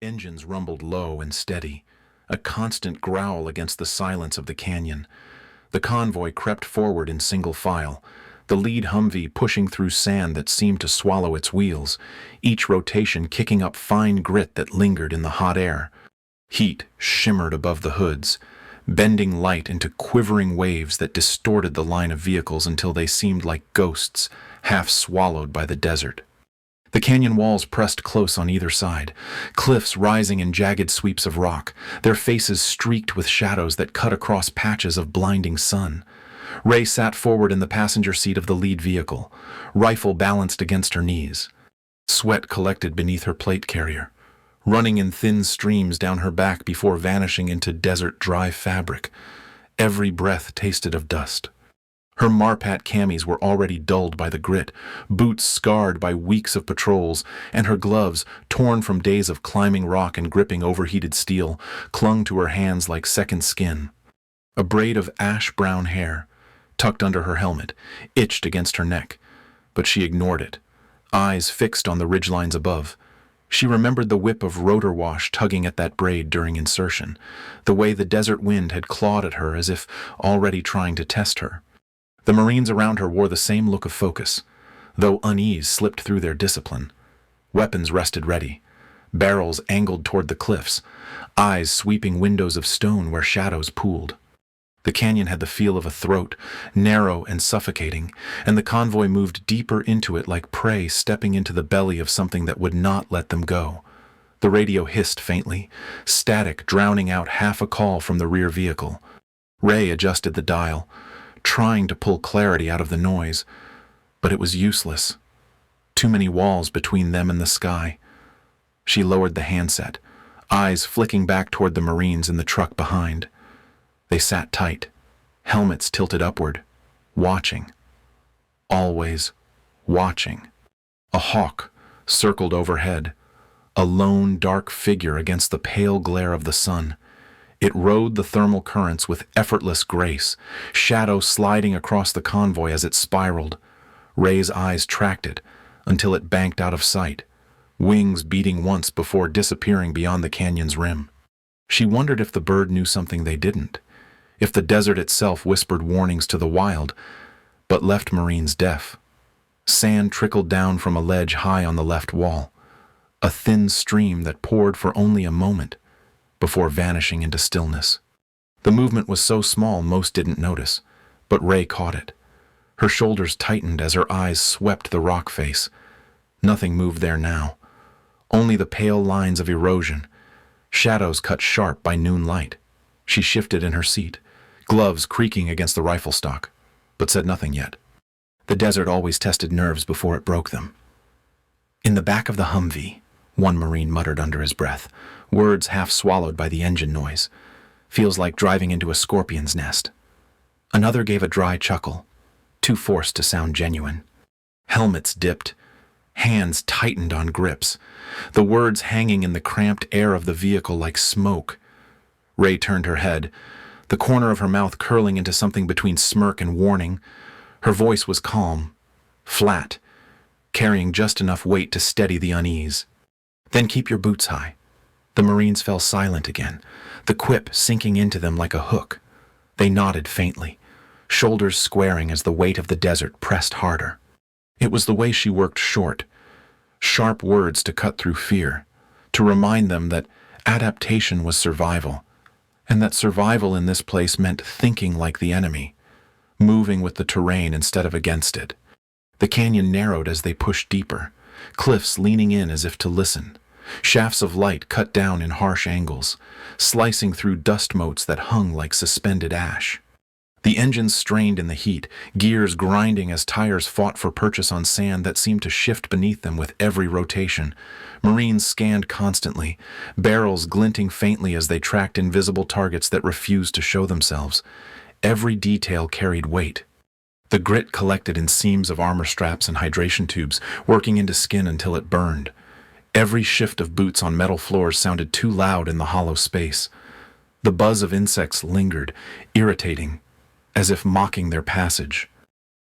Engines rumbled low and steady, a constant growl against the silence of the canyon. The convoy crept forward in single file, the lead Humvee pushing through sand that seemed to swallow its wheels, each rotation kicking up fine grit that lingered in the hot air. Heat shimmered above the hoods, bending light into quivering waves that distorted the line of vehicles until they seemed like ghosts, half swallowed by the desert. The canyon walls pressed close on either side, cliffs rising in jagged sweeps of rock, their faces streaked with shadows that cut across patches of blinding sun. Ray sat forward in the passenger seat of the lead vehicle, rifle balanced against her knees. Sweat collected beneath her plate carrier, running in thin streams down her back before vanishing into desert dry fabric. Every breath tasted of dust. Her Marpat camis were already dulled by the grit, boots scarred by weeks of patrols, and her gloves, torn from days of climbing rock and gripping overheated steel, clung to her hands like second skin. A braid of ash-brown hair, tucked under her helmet, itched against her neck, but she ignored it, eyes fixed on the ridgelines above. She remembered the whip of rotor wash tugging at that braid during insertion, the way the desert wind had clawed at her as if already trying to test her. The Marines around her wore the same look of focus, though unease slipped through their discipline. Weapons rested ready, barrels angled toward the cliffs, eyes sweeping windows of stone where shadows pooled. The canyon had the feel of a throat, narrow and suffocating, and the convoy moved deeper into it like prey stepping into the belly of something that would not let them go. The radio hissed faintly, static drowning out half a call from the rear vehicle. Ray adjusted the dial, trying to pull clarity out of the noise, but it was useless. Too many walls between them and the sky. She lowered the handset, eyes flicking back toward the Marines in the truck behind. They sat tight, helmets tilted upward, watching. Always watching. A hawk circled overhead, a lone dark figure against the pale glare of the sun. It rode the thermal currents with effortless grace, shadow sliding across the convoy as it spiraled. Ray's eyes tracked it until it banked out of sight, wings beating once before disappearing beyond the canyon's rim. She wondered if the bird knew something they didn't, if the desert itself whispered warnings to the wild, but left Marines deaf. Sand trickled down from a ledge high on the left wall, a thin stream that poured for only a moment, before vanishing into stillness. The movement was so small most didn't notice, but Ray caught it. Her shoulders tightened as her eyes swept the rock face. Nothing moved there now, only the pale lines of erosion, shadows cut sharp by noon light. She shifted in her seat, gloves creaking against the rifle stock, but said nothing yet. The desert always tested nerves before it broke them. In the back of the Humvee, one Marine muttered under his breath, words half swallowed by the engine noise. Feels like driving into a scorpion's nest. Another gave a dry chuckle, too forced to sound genuine. Helmets dipped, hands tightened on grips, the words hanging in the cramped air of the vehicle like smoke. Ray turned her head, the corner of her mouth curling into something between smirk and warning. Her voice was calm, flat, carrying just enough weight to steady the unease. Then keep your boots high. The Marines fell silent again, the quip sinking into them like a hook. They nodded faintly, shoulders squaring as the weight of the desert pressed harder. It was the way she worked short, sharp words to cut through fear, to remind them that adaptation was survival, and that survival in this place meant thinking like the enemy, moving with the terrain instead of against it. The canyon narrowed as they pushed deeper, cliffs leaning in as if to listen. Shafts of light cut down in harsh angles, slicing through dust motes that hung like suspended ash. The engines strained in the heat, gears grinding as tires fought for purchase on sand that seemed to shift beneath them with every rotation. Marines scanned constantly, barrels glinting faintly as they tracked invisible targets that refused to show themselves. Every detail carried weight. The grit collected in seams of armor straps and hydration tubes, working into skin until it burned. Every shift of boots on metal floors sounded too loud in the hollow space. The buzz of insects lingered, irritating, as if mocking their passage.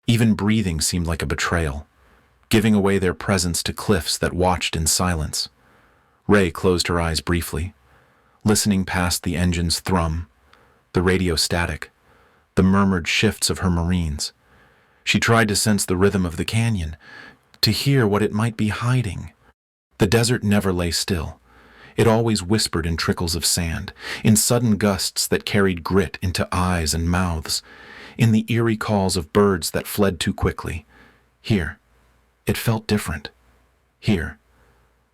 Even breathing seemed like a betrayal, giving away their presence to cliffs that watched in silence. Ray closed her eyes briefly, listening past the engine's thrum, the radio static, the murmured shifts of her Marines. She tried to sense the rhythm of the canyon, to hear what it might be hiding. The desert never lay still. It always whispered in trickles of sand, in sudden gusts that carried grit into eyes and mouths, in the eerie calls of birds that fled too quickly. Here, it felt different. Here,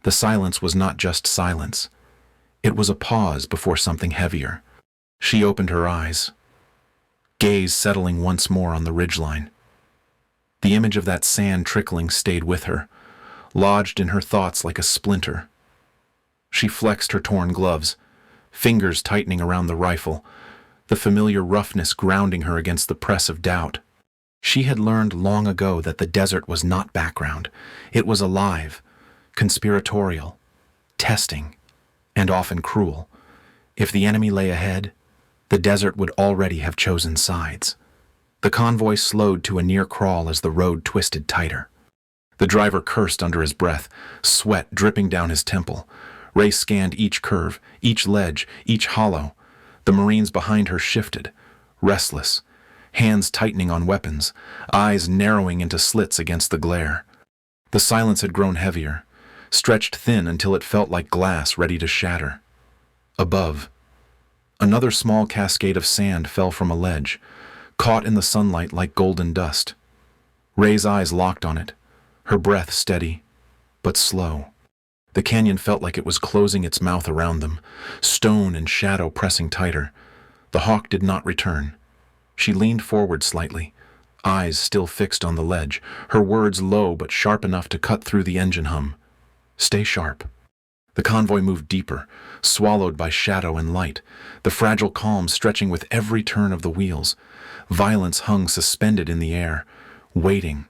the silence was not just silence. It was a pause before something heavier. She opened her eyes, gaze settling once more on the ridgeline. The image of that sand trickling stayed with her, lodged in her thoughts like a splinter. She flexed her torn gloves, fingers tightening around the rifle, the familiar roughness grounding her against the press of doubt. She had learned long ago that the desert was not background. It was alive, conspiratorial, testing, and often cruel. If the enemy lay ahead, the desert would already have chosen sides. The convoy slowed to a near crawl as the road twisted tighter. The driver cursed under his breath, sweat dripping down his temple. Ray scanned each curve, each ledge, each hollow. The Marines behind her shifted, restless, hands tightening on weapons, eyes narrowing into slits against the glare. The silence had grown heavier, stretched thin until it felt like glass ready to shatter. Above, another small cascade of sand fell from a ledge, caught in the sunlight like golden dust. Ray's eyes locked on it, her breath steady, but slow. The canyon felt like it was closing its mouth around them, stone and shadow pressing tighter. The hawk did not return. She leaned forward slightly, eyes still fixed on the ledge, her words low but sharp enough to cut through the engine hum. Stay sharp. The convoy moved deeper, swallowed by shadow and light, the fragile calm stretching with every turn of the wheels. Violence hung suspended in the air, waiting.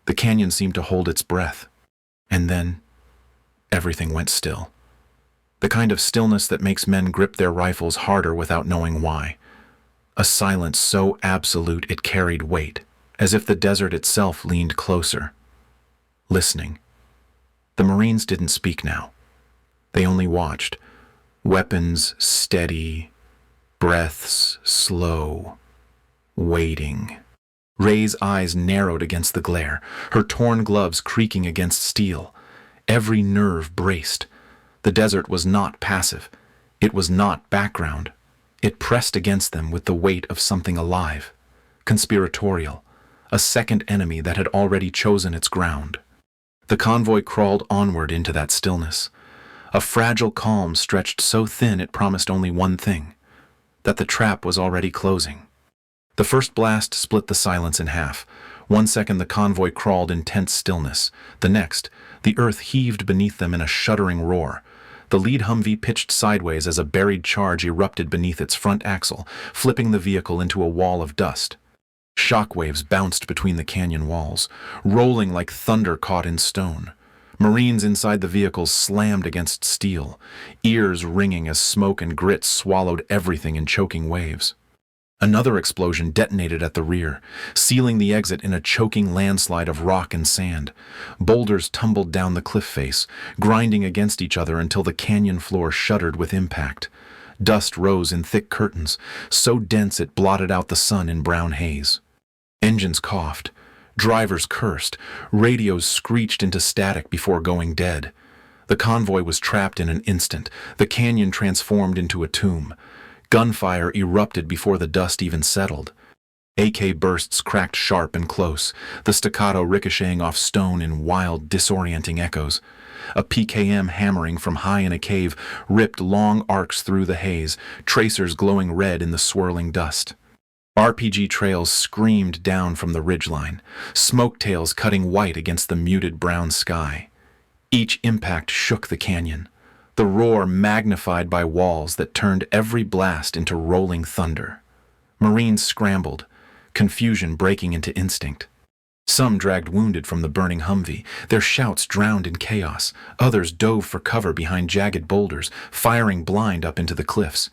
The canyon seemed to hold its breath. And then, everything went still. The kind of stillness that makes men grip their rifles harder without knowing why. A silence so absolute it carried weight, as if the desert itself leaned closer, listening. The Marines didn't speak now. They only watched, weapons steady, breaths slow, waiting. Ray's eyes narrowed against the glare, her torn gloves creaking against steel. Every nerve braced. The desert was not passive. It was not background. It pressed against them with the weight of something alive, conspiratorial, a second enemy that had already chosen its ground. The convoy crawled onward into that stillness. A fragile calm stretched so thin it promised only one thing, that the trap was already closing. The first blast split the silence in half. 1 second the convoy crawled in tense stillness. The next, the earth heaved beneath them in a shuddering roar. The lead Humvee pitched sideways as a buried charge erupted beneath its front axle, flipping the vehicle into a wall of dust. Shockwaves bounced between the canyon walls, rolling like thunder caught in stone. Marines inside the vehicles slammed against steel, ears ringing as smoke and grit swallowed everything in choking waves. Another explosion detonated at the rear, sealing the exit in a choking landslide of rock and sand. Boulders tumbled down the cliff face, grinding against each other until the canyon floor shuddered with impact. Dust rose in thick curtains, so dense it blotted out the sun in brown haze. Engines coughed, drivers cursed, radios screeched into static before going dead. The convoy was trapped in an instant, the canyon transformed into a tomb. Gunfire erupted before the dust even settled. AK bursts cracked sharp and close, the staccato ricocheting off stone in wild, disorienting echoes. A PKM hammering from high in a cave ripped long arcs through the haze, tracers glowing red in the swirling dust. RPG trails screamed down from the ridgeline, smoke tails cutting white against the muted brown sky. Each impact shook the canyon, the roar magnified by walls that turned every blast into rolling thunder. Marines scrambled, confusion breaking into instinct. Some dragged wounded from the burning Humvee, their shouts drowned in chaos. Others dove for cover behind jagged boulders, firing blind up into the cliffs.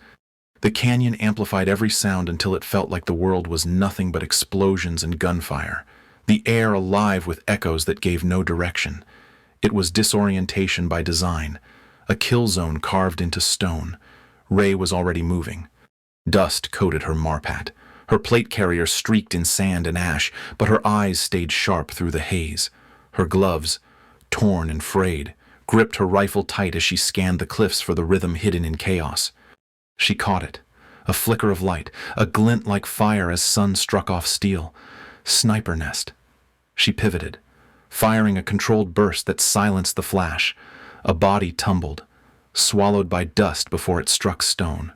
The canyon amplified every sound until it felt like the world was nothing but explosions and gunfire, the air alive with echoes that gave no direction. It was disorientation by design, a kill zone carved into stone. Ray was already moving. Dust coated her marpat. Her plate carrier streaked in sand and ash, but her eyes stayed sharp through the haze. Her gloves, torn and frayed, gripped her rifle tight as she scanned the cliffs for the rhythm hidden in chaos. She caught it. A flicker of light, a glint like fire as sun struck off steel. Sniper nest. She pivoted, firing a controlled burst that silenced the flash. A body tumbled, swallowed by dust before it struck stone.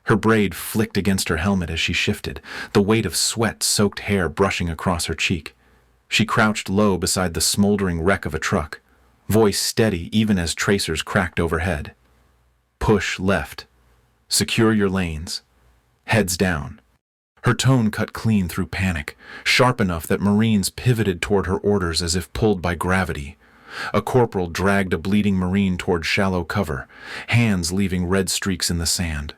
Her braid flicked against her helmet as she shifted, the weight of sweat-soaked hair brushing across her cheek. She crouched low beside the smoldering wreck of a truck, voice steady even as tracers cracked overhead. Push left. Secure your lanes. Heads down. Her tone cut clean through panic, sharp enough that Marines pivoted toward her orders as if pulled by gravity. A corporal dragged a bleeding Marine toward shallow cover, hands leaving red streaks in the sand.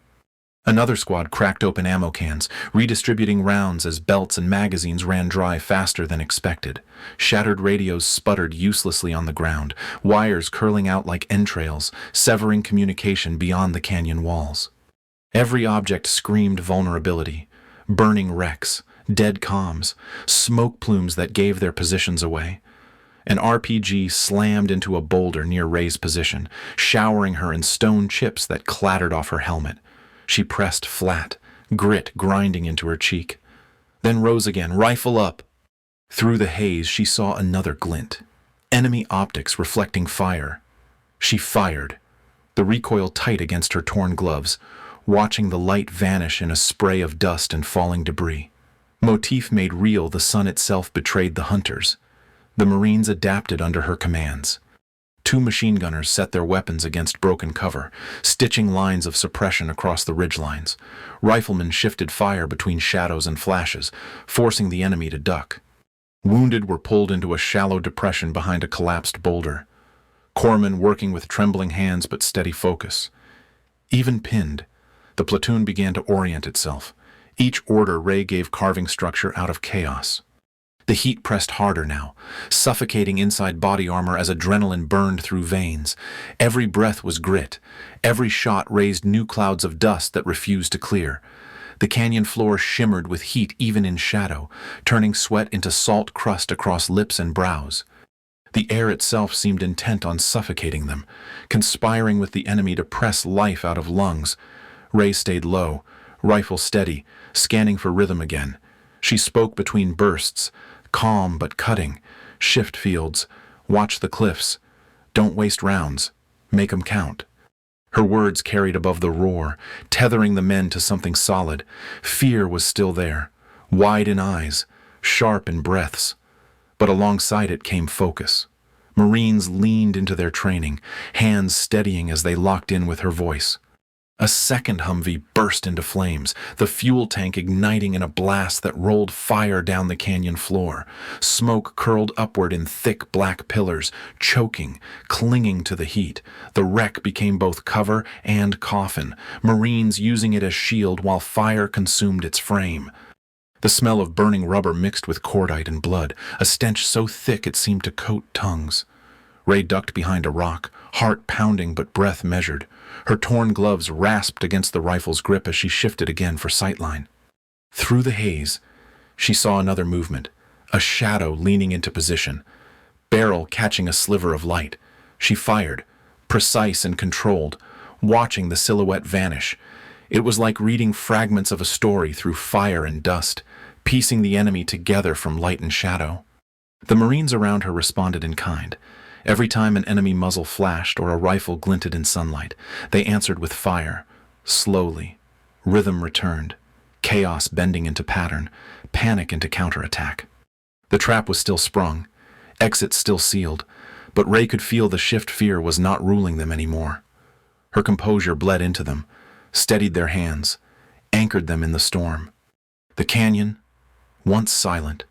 Another squad cracked open ammo cans, redistributing rounds as belts and magazines ran dry faster than expected. Shattered radios sputtered uselessly on the ground, wires curling out like entrails, severing communication beyond the canyon walls. Every object screamed vulnerability. Burning wrecks, dead comms, smoke plumes that gave their positions away. An RPG slammed into a boulder near Ray's position, showering her in stone chips that clattered off her helmet. She pressed flat, grit grinding into her cheek. Then rose again, rifle up. Through the haze, she saw another glint. Enemy optics reflecting fire. She fired, the recoil tight against her torn gloves, watching the light vanish in a spray of dust and falling debris. Motif made real, the sun itself betrayed the hunters. The Marines adapted under her commands. 2 machine gunners set their weapons against broken cover, stitching lines of suppression across the ridgelines. Riflemen shifted fire between shadows and flashes, forcing the enemy to duck. Wounded were pulled into a shallow depression behind a collapsed boulder. Corpsmen working with trembling hands but steady focus. Even pinned, the platoon began to orient itself. Each order Ray gave carving structure out of chaos. The heat pressed harder now, suffocating inside body armor as adrenaline burned through veins. Every breath was grit. Every shot raised new clouds of dust that refused to clear. The canyon floor shimmered with heat even in shadow, turning sweat into salt crust across lips and brows. The air itself seemed intent on suffocating them, conspiring with the enemy to press life out of lungs. Ray stayed low, rifle steady, scanning for rhythm again. She spoke between bursts, calm but cutting. Shift fields, watch the cliffs. Don't waste rounds, make 'em count. Her words carried above the roar, tethering the men to something solid. Fear was still there, wide in eyes, sharp in breaths. But alongside it came focus. Marines leaned into their training, hands steadying as they locked in with her voice. A second Humvee burst into flames, the fuel tank igniting in a blast that rolled fire down the canyon floor. Smoke curled upward in thick black pillars, choking, clinging to the heat. The wreck became both cover and coffin, Marines using it as shield while fire consumed its frame. The smell of burning rubber mixed with cordite and blood, a stench so thick it seemed to coat tongues. Ray ducked behind a rock, heart pounding but breath measured. Her torn gloves rasped against the rifle's grip as she shifted again for sightline. Through the haze, she saw another movement, a shadow leaning into position, barrel catching a sliver of light. She fired, precise and controlled, watching the silhouette vanish. It was like reading fragments of a story through fire and dust, piecing the enemy together from light and shadow. The Marines around her responded in kind. Every time an enemy muzzle flashed or a rifle glinted in sunlight, they answered with fire. Slowly, rhythm returned, chaos bending into pattern, panic into counterattack. The trap was still sprung, exit still sealed, but Ray could feel the shift fear was not ruling them anymore. Her composure bled into them, steadied their hands, anchored them in the storm. The canyon, once silent,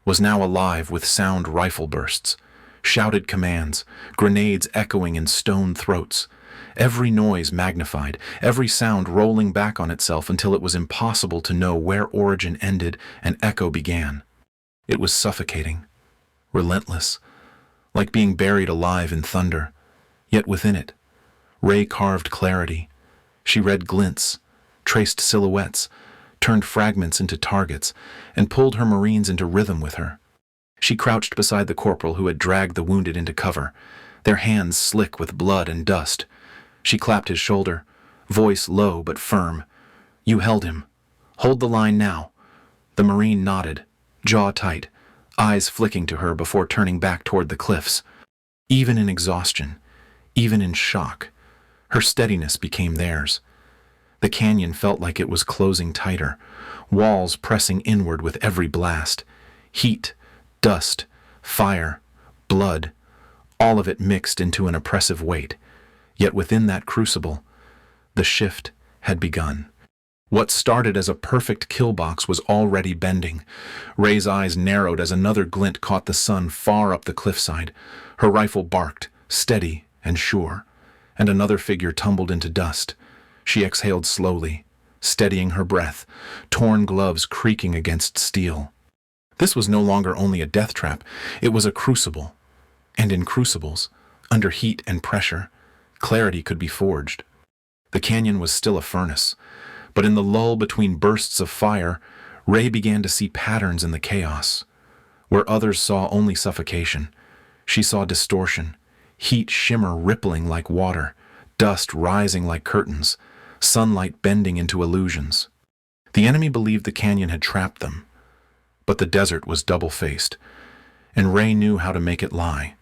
was now alive with sound rifle bursts, shouted commands, grenades echoing in stone throats, every noise magnified, every sound rolling back on itself until it was impossible to know where origin ended and echo began. It was suffocating, relentless, like being buried alive in thunder, yet within it, Ray carved clarity. She read glints, traced silhouettes, turned fragments into targets, and pulled her Marines into rhythm with her. She crouched beside the corporal who had dragged the wounded into cover, their hands slick with blood and dust. She clapped his shoulder, voice low but firm. "You held him. Hold the line now." The Marine nodded, jaw tight, eyes flicking to her before turning back toward the cliffs. Even in exhaustion, even in shock, her steadiness became theirs. The canyon felt like it was closing tighter, walls pressing inward with every blast. Heat, dust, fire, blood, all of it mixed into an oppressive weight. Yet within that crucible, the shift had begun. What started as a perfect kill box was already bending. Ray's eyes narrowed as another glint caught the sun far up the cliffside. Her rifle barked, steady and sure, and another figure tumbled into dust. She exhaled slowly, steadying her breath, torn gloves creaking against steel. This was no longer only a death trap, it was a crucible. And in crucibles, under heat and pressure, clarity could be forged. The canyon was still a furnace, but in the lull between bursts of fire, Ray began to see patterns in the chaos. Where others saw only suffocation, she saw distortion, heat shimmer rippling like water, dust rising like curtains, sunlight bending into illusions. The enemy believed the canyon had trapped them, but the desert was double-faced, and Ray knew how to make it lie.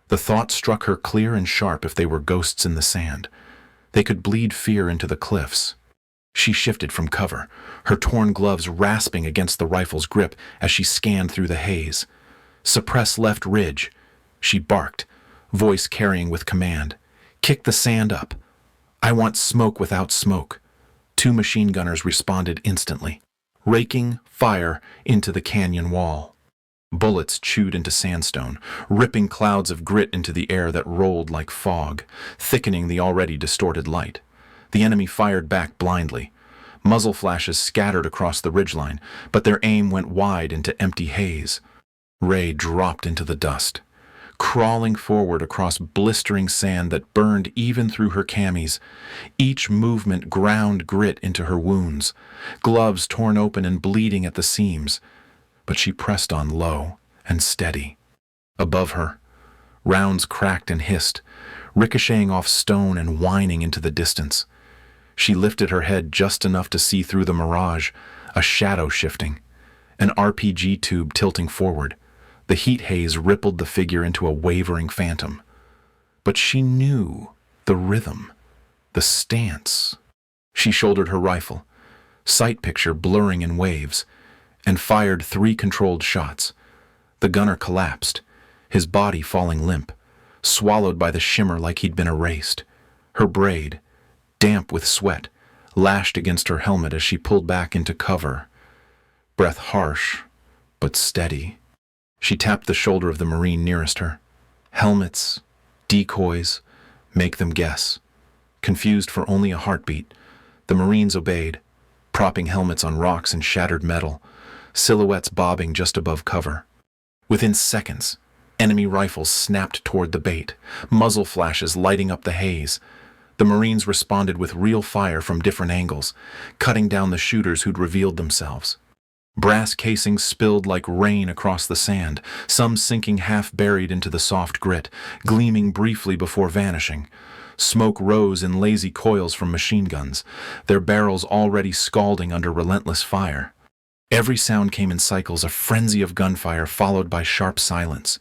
The thought struck her clear and sharp if they were ghosts in the sand. They could bleed fear into the cliffs. She shifted from cover, her torn gloves rasping against the rifle's grip as she scanned through the haze. "Suppress left ridge," she barked, voice carrying with command. "Kick the sand up. I want smoke without smoke." 2 machine gunners responded instantly, raking fire into the canyon wall. Bullets chewed into sandstone, ripping clouds of grit into the air that rolled like fog, thickening the already distorted light. The enemy fired back blindly. Muzzle flashes scattered across the ridgeline, but their aim went wide into empty haze. Ray dropped into the dust, crawling forward across blistering sand that burned even through her camis. Each movement ground grit into her wounds, gloves torn open and bleeding at the seams. But she pressed on low and steady. Above her, rounds cracked and hissed, ricocheting off stone and whining into the distance. She lifted her head just enough to see through the mirage, a shadow shifting, an RPG tube tilting forward. The heat haze rippled the figure into a wavering phantom. But she knew the rhythm, the stance. She shouldered her rifle, sight picture blurring in waves, and fired 3 controlled shots. The gunner collapsed, his body falling limp, swallowed by the shimmer like he'd been erased. Her braid, damp with sweat, lashed against her helmet as she pulled back into cover. Breath harsh, but steady. She tapped the shoulder of the Marine nearest her. Helmets, decoys, make them guess. Confused for only a heartbeat, the Marines obeyed, propping helmets on rocks and shattered metal, silhouettes bobbing just above cover. Within seconds, enemy rifles snapped toward the bait, muzzle flashes lighting up the haze. The Marines responded with real fire from different angles, cutting down the shooters who'd revealed themselves. Brass casings spilled like rain across the sand, some sinking half-buried into the soft grit, gleaming briefly before vanishing. Smoke rose in lazy coils from machine guns, their barrels already scalding under relentless fire. Every sound came in cycles, a frenzy of gunfire followed by sharp silence.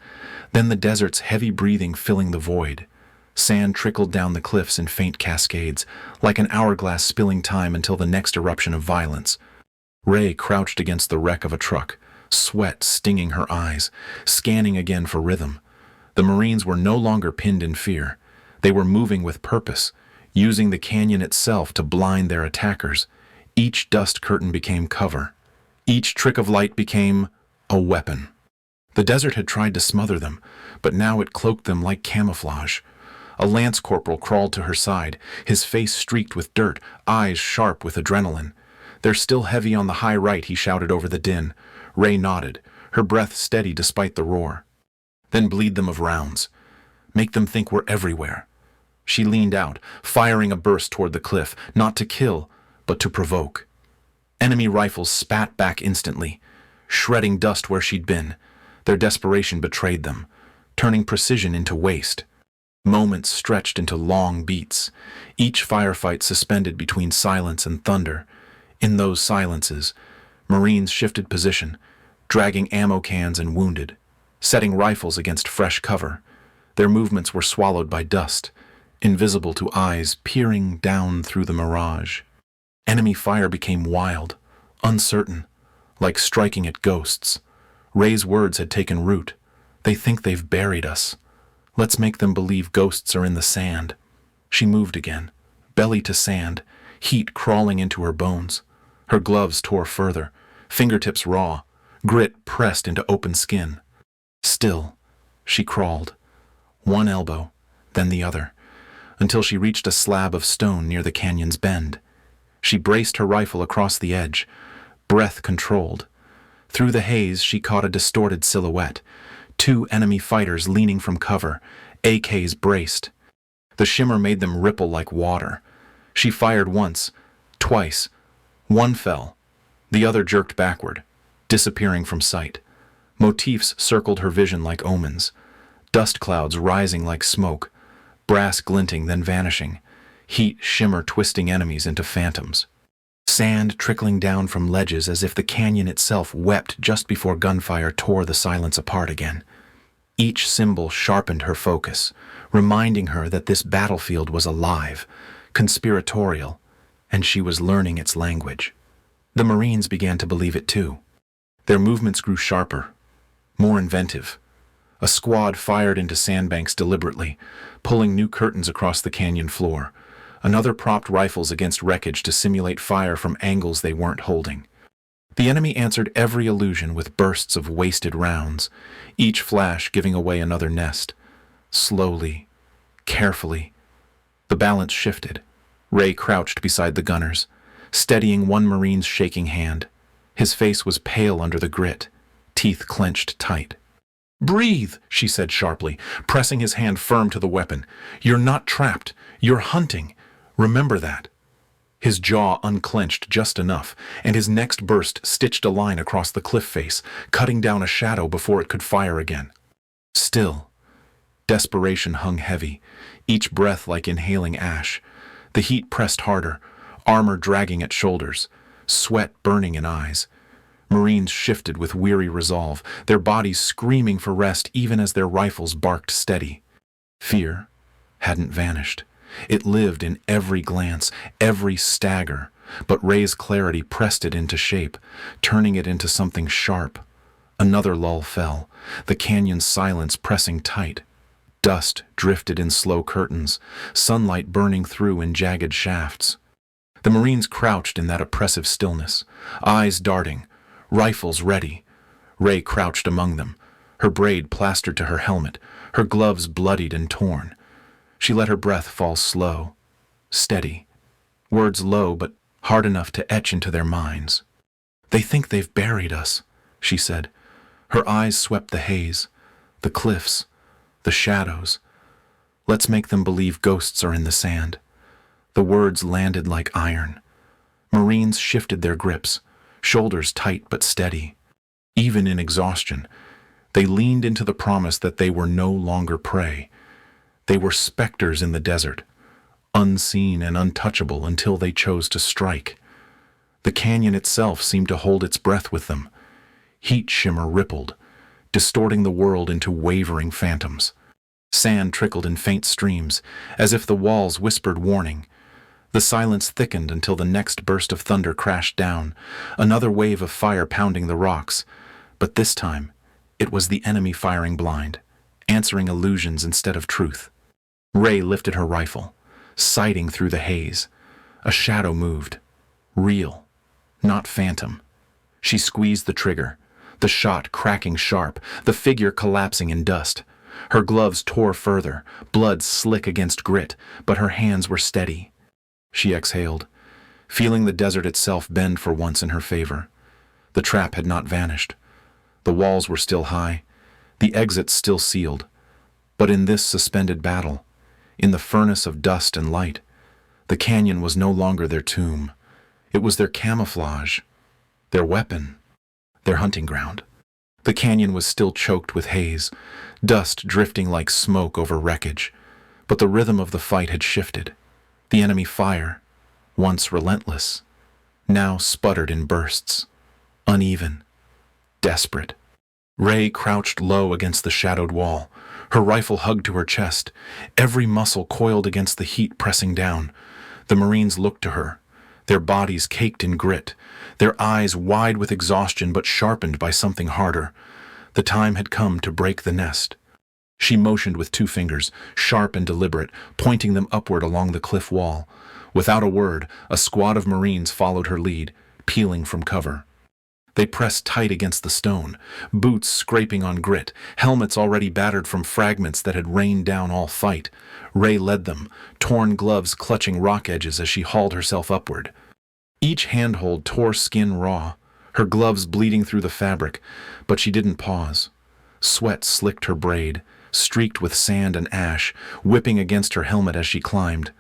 Then the desert's heavy breathing filling the void. Sand trickled down the cliffs in faint cascades, like an hourglass spilling time until the next eruption of violence. Ray crouched against the wreck of a truck, sweat stinging her eyes, scanning again for rhythm. The Marines were no longer pinned in fear. They were moving with purpose, using the canyon itself to blind their attackers. Each dust curtain became cover. Each trick of light became a weapon. The desert had tried to smother them, but now it cloaked them like camouflage. A lance corporal crawled to her side, his face streaked with dirt, eyes sharp with adrenaline. "They're still heavy on the high right," he shouted over the din. Ray nodded, her breath steady despite the roar. "Then bleed them of rounds. Make them think we're everywhere." She leaned out, firing a burst toward the cliff, not to kill, but to provoke. Enemy rifles spat back instantly, shredding dust where she'd been. Their desperation betrayed them, turning precision into waste. Moments stretched into long beats, each firefight suspended between silence and thunder. In those silences, Marines shifted position, dragging ammo cans and wounded, setting rifles against fresh cover. Their movements were swallowed by dust, invisible to eyes peering down through the mirage. Enemy fire became wild, uncertain, like striking at ghosts. Ray's words had taken root. They think they've buried us. Let's make them believe ghosts are in the sand. She moved again, belly to sand, heat crawling into her bones. Her gloves tore further, fingertips raw, grit pressed into open skin. Still, she crawled, one elbow, then the other, until she reached a slab of stone near the canyon's bend. She braced her rifle across the edge, breath controlled. Through the haze, she caught a distorted silhouette, two enemy fighters leaning from cover, AKs braced. The shimmer made them ripple like water. She fired once, twice. One fell. The other jerked backward, disappearing from sight. Motifs circled her vision like omens. Dust clouds rising like smoke, brass glinting then vanishing, heat shimmer twisting enemies into phantoms. Sand trickling down from ledges as if the canyon itself wept just before gunfire tore the silence apart again. Each symbol sharpened her focus, reminding her that this battlefield was alive, conspiratorial, and she was learning its language. The Marines began to believe it too. Their movements grew sharper, more inventive. A squad fired into sandbanks deliberately, pulling new curtains across the canyon floor. Another propped rifles against wreckage to simulate fire from angles they weren't holding. The enemy answered every illusion with bursts of wasted rounds, each flash giving away another nest. Slowly, carefully, the balance shifted. Ray crouched beside the gunners, steadying one Marine's shaking hand. His face was pale under the grit, teeth clenched tight. "Breathe," she said sharply, pressing his hand firm to the weapon. "You're not trapped. You're hunting. Remember that." His jaw unclenched just enough, and his next burst stitched a line across the cliff face, cutting down a shadow before it could fire again. Still, desperation hung heavy, each breath like inhaling ash. The heat pressed harder, armor dragging at shoulders, sweat burning in eyes. Marines shifted with weary resolve, their bodies screaming for rest even as their rifles barked steady. Fear hadn't vanished. It lived in every glance, every stagger, but Ray's clarity pressed it into shape, turning it into something sharp. Another lull fell, the canyon's silence pressing tight. Dust drifted in slow curtains, sunlight burning through in jagged shafts. The Marines crouched in that oppressive stillness, eyes darting, rifles ready. Ray crouched among them, her braid plastered to her helmet, her gloves bloodied and torn. She let her breath fall slow, steady, words low but hard enough to etch into their minds. "They think they've buried us," she said. Her eyes swept the haze, the cliffs, the shadows. "Let's make them believe ghosts are in the sand." The words landed like iron. Marines shifted their grips, shoulders tight but steady. Even in exhaustion, they leaned into the promise that they were no longer prey. They were specters in the desert, unseen and untouchable until they chose to strike. The canyon itself seemed to hold its breath with them. Heat shimmer rippled, distorting the world into wavering phantoms. Sand trickled in faint streams, as if the walls whispered warning. The silence thickened until the next burst of thunder crashed down, another wave of fire pounding the rocks. But this time, it was the enemy firing blind, answering illusions instead of truth. Ray lifted her rifle, sighting through the haze. A shadow moved. Real, not phantom. She squeezed the trigger, the shot cracking sharp, the figure collapsing in dust. Her gloves tore further, blood slick against grit, but her hands were steady. She exhaled, feeling the desert itself bend for once in her favor. The trap had not vanished. The walls were still high, the exits still sealed. But in this suspended battle, in the furnace of dust and light. The canyon was no longer their tomb. It was their camouflage, their weapon, their hunting ground. The canyon was still choked with haze, dust drifting like smoke over wreckage. But the rhythm of the fight had shifted. The enemy fire, once relentless, now sputtered in bursts, uneven, desperate. Ray crouched low against the shadowed wall, her rifle hugged to her chest, every muscle coiled against the heat pressing down. The Marines looked to her, their bodies caked in grit, their eyes wide with exhaustion but sharpened by something harder. The time had come to break the nest. She motioned with 2 fingers, sharp and deliberate, pointing them upward along the cliff wall. Without a word, a squad of Marines followed her lead, peeling from cover. They pressed tight against the stone, boots scraping on grit, helmets already battered from fragments that had rained down all fight. Ray led them, torn gloves clutching rock edges as she hauled herself upward. Each handhold tore skin raw, her gloves bleeding through the fabric, but she didn't pause. Sweat slicked her braid, streaked with sand and ash, whipping against her helmet as she climbed.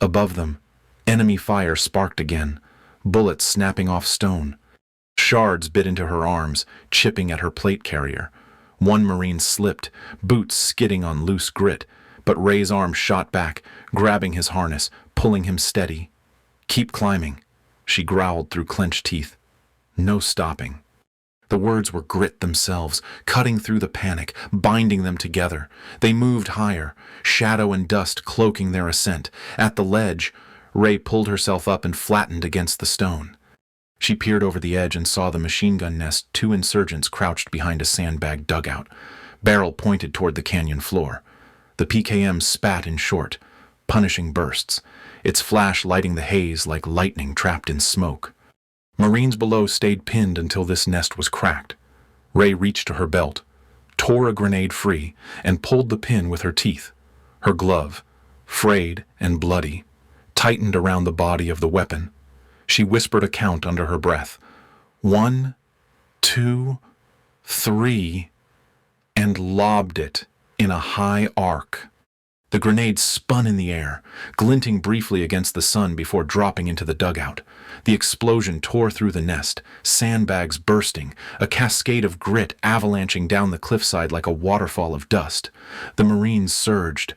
Above them, enemy fire sparked again, bullets snapping off stone. Shards bit into her arms, chipping at her plate carrier. One Marine slipped, boots skidding on loose grit, but Ray's arm shot back, grabbing his harness, pulling him steady. "Keep climbing," she growled through clenched teeth. No stopping. The words were grit themselves, cutting through the panic, binding them together. They moved higher, shadow and dust cloaking their ascent. At the ledge, Ray pulled herself up and flattened against the stone. She peered over the edge and saw the machine gun nest 2 insurgents crouched behind a sandbag dugout, barrel pointed toward the canyon floor. The PKM spat in short, punishing bursts, its flash lighting the haze like lightning trapped in smoke. Marines below stayed pinned until this nest was cracked. Ray reached to her belt, tore a grenade free, and pulled the pin with her teeth. Her glove, frayed and bloody, tightened around the body of the weapon. She whispered a count under her breath. 1, 2, 3, and lobbed it in a high arc. The grenade spun in the air, glinting briefly against the sun before dropping into the dugout. The explosion tore through the nest, sandbags bursting, a cascade of grit avalanching down the cliffside like a waterfall of dust. The Marines surged.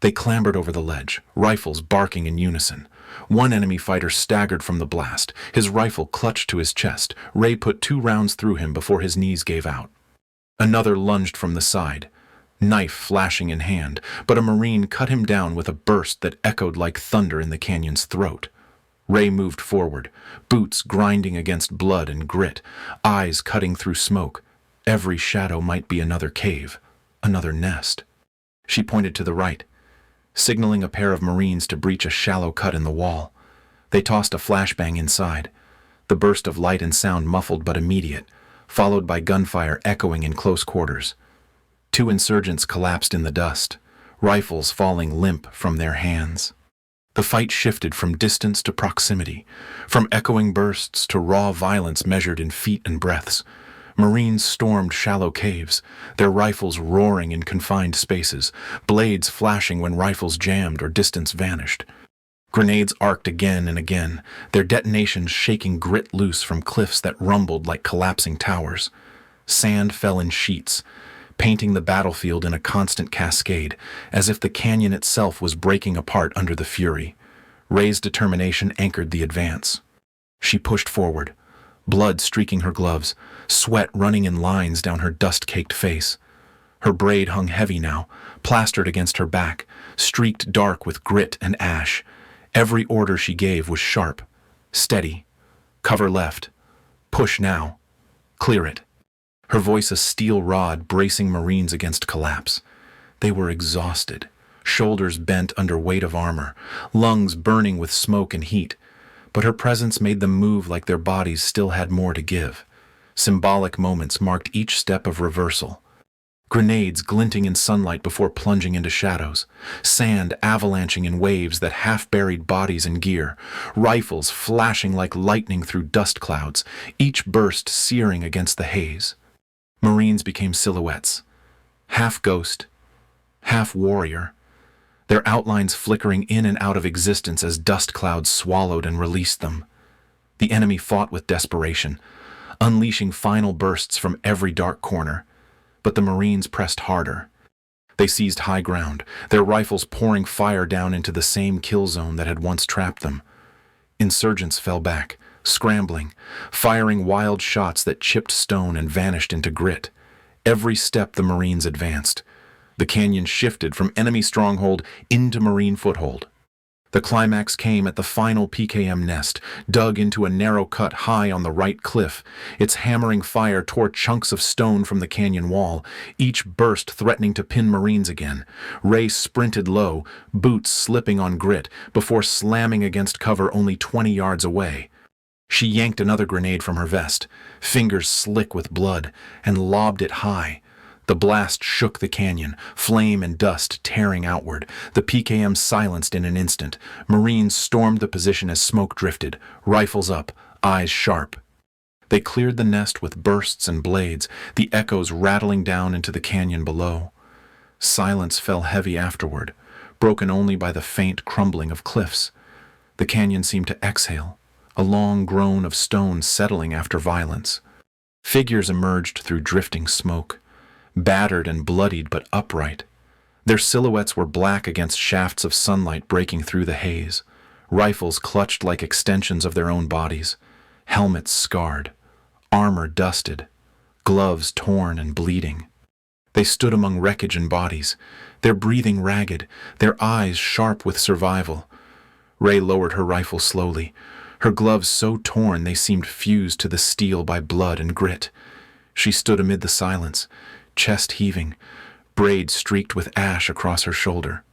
They clambered over the ledge, rifles barking in unison. One enemy fighter staggered from the blast, his rifle clutched to his chest. Ray put 2 rounds through him before his knees gave out. Another lunged from the side, knife flashing in hand, but a Marine cut him down with a burst that echoed like thunder in the canyon's throat. Ray moved forward, boots grinding against blood and grit, eyes cutting through smoke. Every shadow might be another cave, another nest. She pointed to the right, signaling a pair of Marines to breach a shallow cut in the wall. They tossed a flashbang inside, the burst of light and sound muffled but immediate, followed by gunfire echoing in close quarters. 2 insurgents collapsed in the dust, rifles falling limp from their hands. The fight shifted from distance to proximity, from echoing bursts to raw violence measured in feet and breaths. Marines stormed shallow caves, their rifles roaring in confined spaces, blades flashing when rifles jammed or distance vanished. Grenades arced again and again, their detonations shaking grit loose from cliffs that rumbled like collapsing towers. Sand fell in sheets, painting the battlefield in a constant cascade, as if the canyon itself was breaking apart under the fury. Ray's determination anchored the advance. She pushed forward, blood streaking her gloves, sweat running in lines down her dust-caked face. Her braid hung heavy now, plastered against her back, streaked dark with grit and ash. Every order she gave was sharp, steady. Cover left. Push now. Clear it. Her voice a steel rod bracing Marines against collapse. They were exhausted, shoulders bent under weight of armor, lungs burning with smoke and heat. But her presence made them move like their bodies still had more to give. Symbolic moments marked each step of reversal. Grenades glinting in sunlight before plunging into shadows, sand avalanching in waves that half-buried bodies and gear, rifles flashing like lightning through dust clouds, each burst searing against the haze. Marines became silhouettes, half ghost, half warrior, their outlines flickering in and out of existence as dust clouds swallowed and released them. The enemy fought with desperation, unleashing final bursts from every dark corner, but the Marines pressed harder. They seized high ground, their rifles pouring fire down into the same kill zone that had once trapped them. Insurgents fell back, scrambling, firing wild shots that chipped stone and vanished into grit. Every step the Marines advanced. The canyon shifted from enemy stronghold into Marine foothold. The climax came at the final PKM nest, dug into a narrow cut high on the right cliff. Its hammering fire tore chunks of stone from the canyon wall, each burst threatening to pin Marines again. Ray sprinted low, boots slipping on grit, before slamming against cover only 20 yards away. She yanked another grenade from her vest, fingers slick with blood, and lobbed it high. The blast shook the canyon, flame and dust tearing outward. The PKM silenced in an instant. Marines stormed the position as smoke drifted, rifles up, eyes sharp. They cleared the nest with bursts and blades, the echoes rattling down into the canyon below. Silence fell heavy afterward, broken only by the faint crumbling of cliffs. The canyon seemed to exhale, a long groan of stone settling after violence. Figures emerged through drifting smoke, battered and bloodied but upright. Their silhouettes were black against shafts of sunlight breaking through the haze, rifles clutched like extensions of their own bodies, helmets scarred, armor dusted, gloves torn and bleeding. They stood among wreckage and bodies, their breathing ragged, their eyes sharp with survival. Ray lowered her rifle slowly, her gloves so torn they seemed fused to the steel by blood and grit. She stood amid the silence, chest heaving, braid streaked with ash across her shoulder.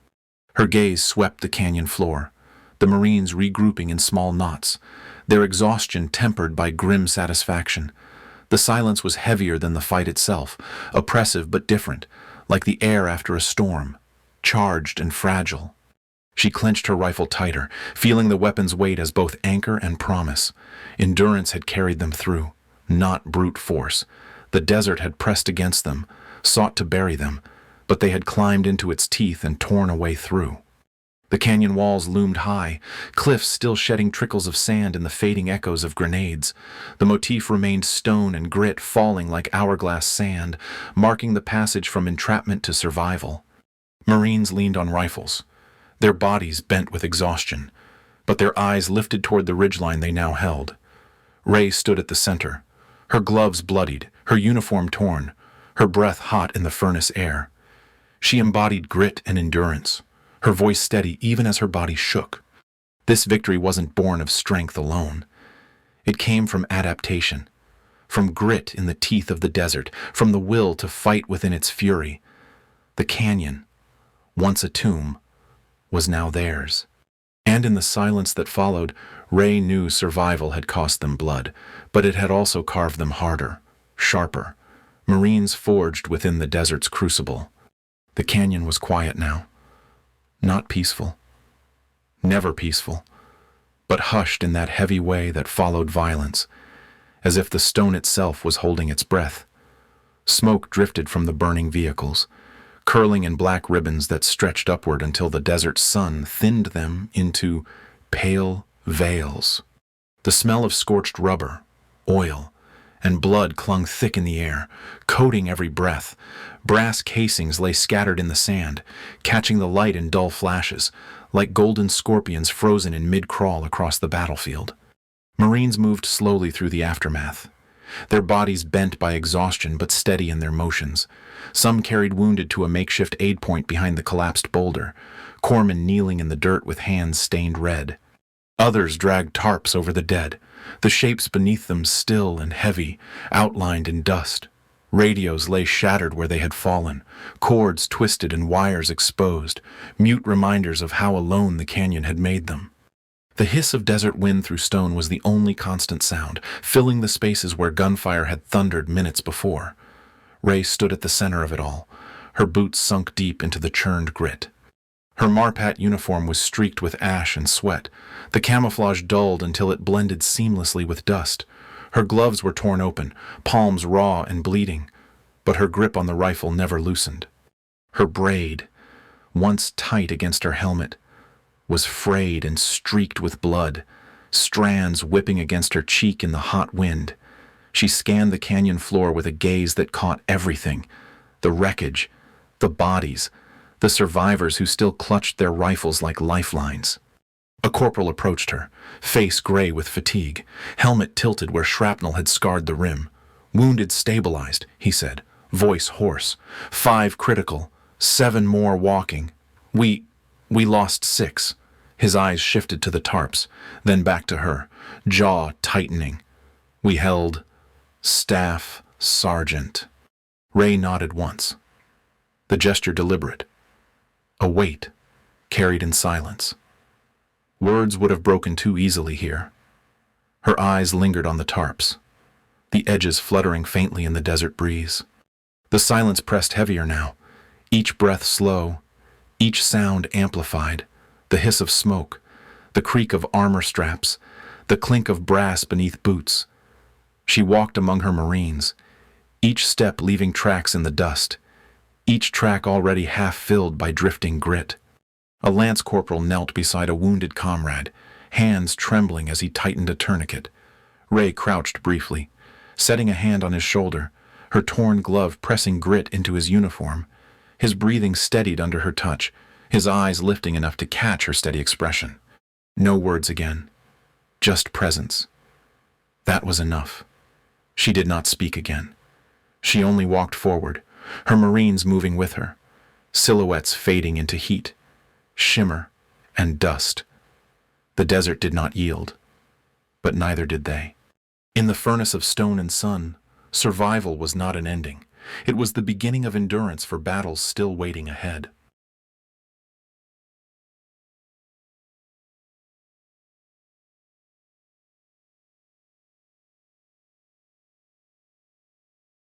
Her gaze swept the canyon floor, the Marines regrouping in small knots, their exhaustion tempered by grim satisfaction. The silence was heavier than the fight itself, oppressive but different, like the air after a storm, charged and fragile. She clenched her rifle tighter, feeling the weapon's weight as both anchor and promise. Endurance had carried them through, not brute force. The desert had pressed against them, sought to bury them, but they had climbed into its teeth and torn a way through. The canyon walls loomed high, cliffs still shedding trickles of sand in the fading echoes of grenades. The motif remained stone and grit falling like hourglass sand, marking the passage from entrapment to survival. Marines leaned on rifles, their bodies bent with exhaustion, but their eyes lifted toward the ridgeline they now held. Ray stood at the center, her gloves bloodied, her uniform torn, her breath hot in the furnace air. She embodied grit and endurance, her voice steady even as her body shook. This victory wasn't born of strength alone. It came from adaptation, from grit in the teeth of the desert, from the will to fight within its fury. The canyon, once a tomb, was now theirs. And in the silence that followed, Ray knew survival had cost them blood, but it had also carved them harder, sharper. Marines forged within the desert's crucible. The canyon was quiet now. Not peaceful. Never peaceful. But hushed in that heavy way that followed violence, as if the stone itself was holding its breath. Smoke drifted from the burning vehicles, curling in black ribbons that stretched upward until the desert sun thinned them into pale veils. The smell of scorched rubber, oil, and blood clung thick in the air, coating every breath. Brass casings lay scattered in the sand, catching the light in dull flashes, like golden scorpions frozen in mid-crawl across the battlefield. Marines moved slowly through the aftermath, their bodies bent by exhaustion but steady in their motions. Some carried wounded to a makeshift aid point behind the collapsed boulder, corpsmen kneeling in the dirt with hands stained red. Others dragged tarps over the dead, the shapes beneath them still and heavy, outlined in dust. Radios lay shattered where they had fallen, cords twisted and wires exposed, mute reminders of how alone the canyon had made them. The hiss of desert wind through stone was the only constant sound, filling the spaces where gunfire had thundered minutes before. Ray stood at the center of it all, her boots sunk deep into the churned grit. Her Marpat uniform was streaked with ash and sweat, the camouflage dulled until it blended seamlessly with dust. Her gloves were torn open, palms raw and bleeding, but her grip on the rifle never loosened. Her braid, once tight against her helmet, was frayed and streaked with blood, strands whipping against her cheek in the hot wind. She scanned the canyon floor with a gaze that caught everything: the wreckage, the bodies, the survivors who still clutched their rifles like lifelines. A corporal approached her, face gray with fatigue, helmet tilted where shrapnel had scarred the rim. "Wounded stabilized," he said, voice hoarse. "5 critical, 7 more walking. We lost 6. His eyes shifted to the tarps, then back to her, jaw tightening. "We held Staff Sergeant." Ray nodded once, the gesture deliberate. A weight, carried in silence. Words would have broken too easily here. Her eyes lingered on the tarps, the edges fluttering faintly in the desert breeze. The silence pressed heavier now, each breath slow, each sound amplified: the hiss of smoke, the creak of armor straps, the clink of brass beneath boots. She walked among her Marines, each step leaving tracks in the dust, each track already half filled by drifting grit. A lance corporal knelt beside a wounded comrade, hands trembling as he tightened a tourniquet. Ray crouched briefly, setting a hand on his shoulder, her torn glove pressing grit into his uniform. His breathing steadied under her touch, his eyes lifting enough to catch her steady expression. No words again, just presence. That was enough. She did not speak again. She only walked forward, her Marines moving with her, silhouettes fading into heat, shimmer, and dust. The desert did not yield, but neither did they. In the furnace of stone and sun, survival was not an ending. It was the beginning of endurance for battles still waiting ahead.